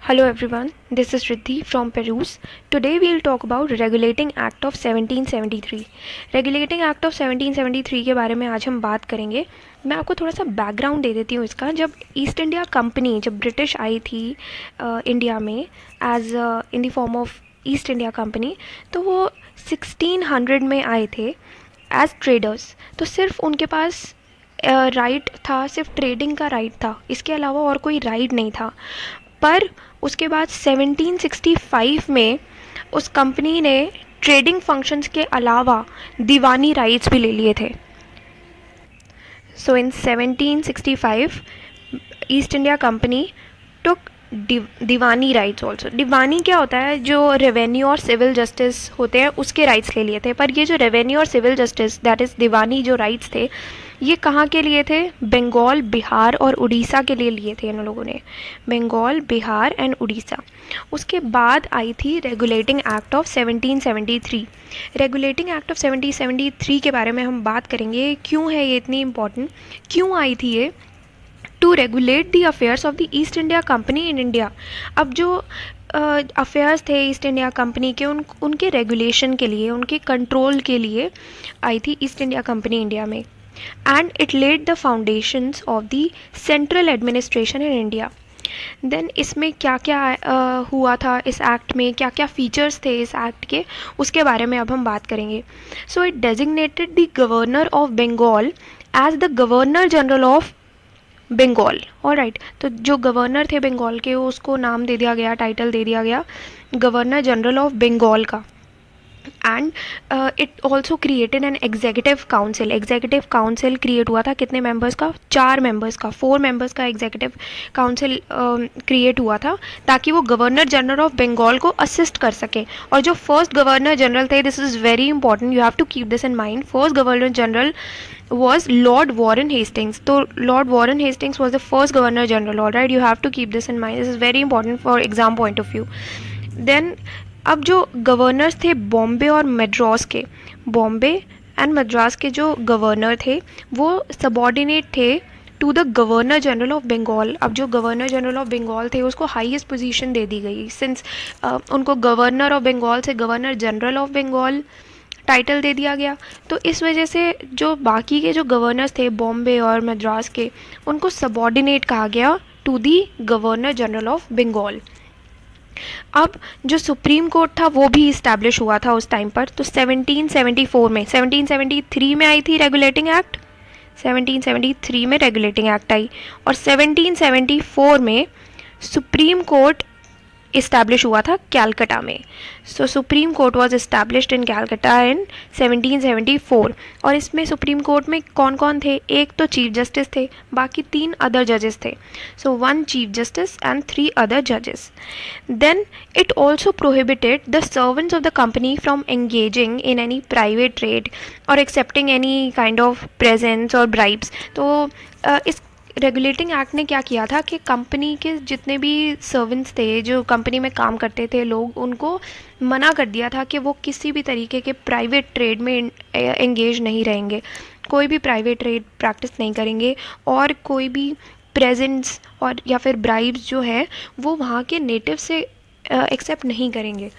Hello everyone, this is Riddhi from Perus. Today we'll talk about Regulating Act of 1773. Regulating Act of 1773 के बारे में आज हम बात करेंगे. मैं आपको थोड़ा सा बैकग्राउंड दे देती हूँ इसका. जब ईस्ट इंडिया कंपनी जब ब्रिटिश आई थी इंडिया में as in the form of East India company, तो वो 1600 में आए थे एज ट्रेडर्स. तो सिर्फ उनके पास राइट था, सिर्फ ट्रेडिंग का राइट था, इसके अलावा और कोई राइट नहीं था. पर उसके बाद 1765 में उस कंपनी ने ट्रेडिंग फंक्शंस के अलावा दीवानी राइट्स भी ले लिए थे. सो इन 1765 ईस्ट इंडिया कंपनी टुक दीवानी राइट्स ऑल्सो. दीवानी क्या होता है? जो रेवेन्यू और सिविल जस्टिस होते हैं उसके राइट्स ले लिए थे. पर ये जो रेवेन्यू और सिविल जस्टिस दैट इज़ दीवानी जो राइट्स थे, ये कहाँ के लिए थे? बंगाल, बिहार और उड़ीसा के लिए थे इन लोगों ने. बंगाल, बिहार एंड उड़ीसा. उसके बाद आई थी regulating act of 1773. Regulating act of 1773 के बारे में हम बात करेंगे. क्यों है ये इतनी इम्पॉर्टेंट, क्यों आई थी ये? To regulate the affairs of the East India company in India. अब जो अफेयर्स थे ईस्ट इंडिया कंपनी के, उनके रेगुलेशन के लिए, उनके कंट्रोल के लिए आई थी ईस्ट इंडिया कंपनी इंडिया में. And it laid the foundations of the central administration in India. Then इसमें क्या क्या हुआ था, इस एक्ट में क्या क्या फीचर्स थे इस एक्ट के, उसके बारे में अब हम बात करेंगे. So it designated the governor of Bengal as the governor general of Bengal. Alright, तो जो गवर्नर थे बंगाल के, उसको नाम दे दिया गया, टाइटल दे दिया गया गवर्नर जनरल ऑफ बंगाल का. And it also created an executive council. Executive council create हुआ था. कितने मेंबर्स का? 4 मेंबर्स का, 4 मेंबर्स का एग्जीक्यूटिव काउंसिल क्रिएट हुआ था, ताकि वो गवर्नर जनरल ऑफ बंगाल को असिस्ट कर सके. और जो फर्स्ट गवर्नर जनरल थे, this is very important, you have to keep this in mind. First governor general was Lord Warren Hastings. So Lord Warren Hastings was the first Governor General. All right, you have to keep this in mind. This is very important for exam point of view. Then अब जो governors थे बॉम्बे और मद्रास के, Bombay and Madras के जो governor थे वो subordinate थे to the governor general of Bengal. अब जो गवर्नर जनरल ऑफ बंगाल थे उसको हाईएस्ट पोजीशन दे दी गई, सिंस उनको गवर्नर ऑफ बंगाल से governor general of Bengal title दे दिया गया. तो इस वजह से जो बाकी के जो गवर्नर्स थे बॉम्बे और मद्रास के, उनको सबॉर्डिनेट कहा गया to the governor general of Bengal. अब जो सुप्रीम कोर्ट था वो भी इस्टेब्लिश हुआ था उस टाइम पर. तो 1774 में, 1773 में आई थी रेगुलेटिंग एक्ट, 1773 में रेगुलेटिंग एक्ट आई, और 1774 में सुप्रीम कोर्ट इस्टेब्लिश हुआ था कैलकटा में. So supreme court was established in Calcutta in 1774. और इसमें सुप्रीम कोर्ट में कौन कौन थे? एक तो चीफ जस्टिस थे, बाकी 3 अदर जजेस थे. So 1 chief justice and 3 other जजेस. Then it also prohibited the servants of the company from engaging in any private trade और accepting any kind of presents और ब्राइब्स. तो इस रेगुलेटिंग एक्ट ने क्या किया था कि कंपनी के जितने भी सर्वेंट्स थे, जो कंपनी में काम करते थे लोग, उनको मना कर दिया था कि वो किसी भी तरीके के प्राइवेट ट्रेड में एंगेज नहीं रहेंगे, कोई भी प्राइवेट ट्रेड प्रैक्टिस नहीं करेंगे, और कोई भी प्रेजेंट्स और या फिर ब्राइब्स जो है वो वहाँ के नेटिव से एक्सेप्ट नहीं करेंगे.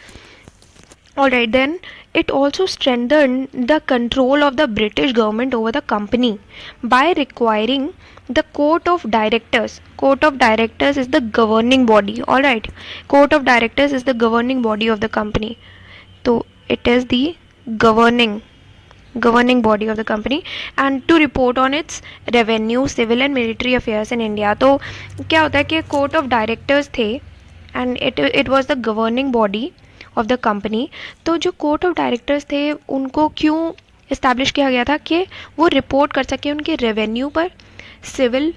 Alright, then it also strengthened the control of the British government over the company by requiring the court of directors. Court of directors is the governing body. Alright, court of directors is the governing body of the company. So it is the governing body of the company, and to report on its revenue, civil and military affairs in India. तो क्या होता है कि court of directors थे and it was the governing body of the company. तो जो court of directors थे उनको क्यों इस्टेब्लिश किया गया था? कि वो रिपोर्ट कर सके उनके रेवेन्यू पर, civil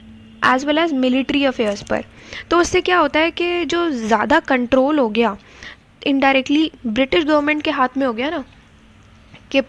as well as military affairs पर. तो उससे क्या होता है कि जो ज़्यादा कंट्रोल हो गया इनडायरेक्टली ब्रिटिश गवर्नमेंट के हाथ में हो गया ना, कि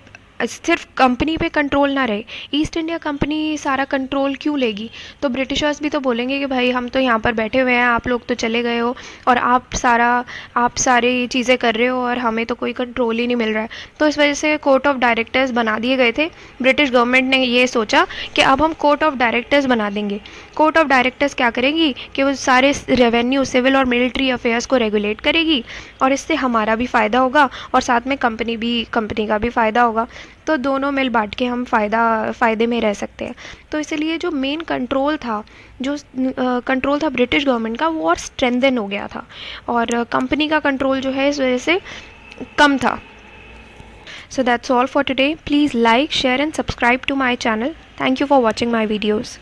सिर्फ कंपनी पे कंट्रोल ना रहे। ईस्ट इंडिया कंपनी सारा कंट्रोल क्यों लेगी? तो ब्रिटिशर्स भी तो बोलेंगे कि भाई हम तो यहाँ पर बैठे हुए हैं, आप लोग तो चले गए हो और आप सारी चीज़ें कर रहे हो और हमें तो कोई कंट्रोल ही नहीं मिल रहा है। तो इस वजह से कोर्ट ऑफ डायरेक्टर्स बना दिए गए थे। ब्रिटिश गवर्नमेंट ने ये सोचा कि अब हम कोर्ट ऑफ डायरेक्टर्स बना देंगे। कोर्ट ऑफ डायरेक्टर्स क्या करेगी कि वो सारे रेवेन्यू, सिविल और मिलिट्री अफेयर्स को रेगुलेट करेगी और इससे हमारा भी फ़ायदा होगा और साथ में कंपनी का भी फ़ायदा होगा। तो दोनों मिल बांट के हम फ़ायदे में रह सकते हैं। तो इसलिए जो मेन कंट्रोल था ब्रिटिश गवर्नमेंट का, वो और स्ट्रेंथन हो गया था और कंपनी का कंट्रोल जो है इस वजह से कम था। So that's all for today. Please like, share and subscribe to my channel. Thank you for watching my videos.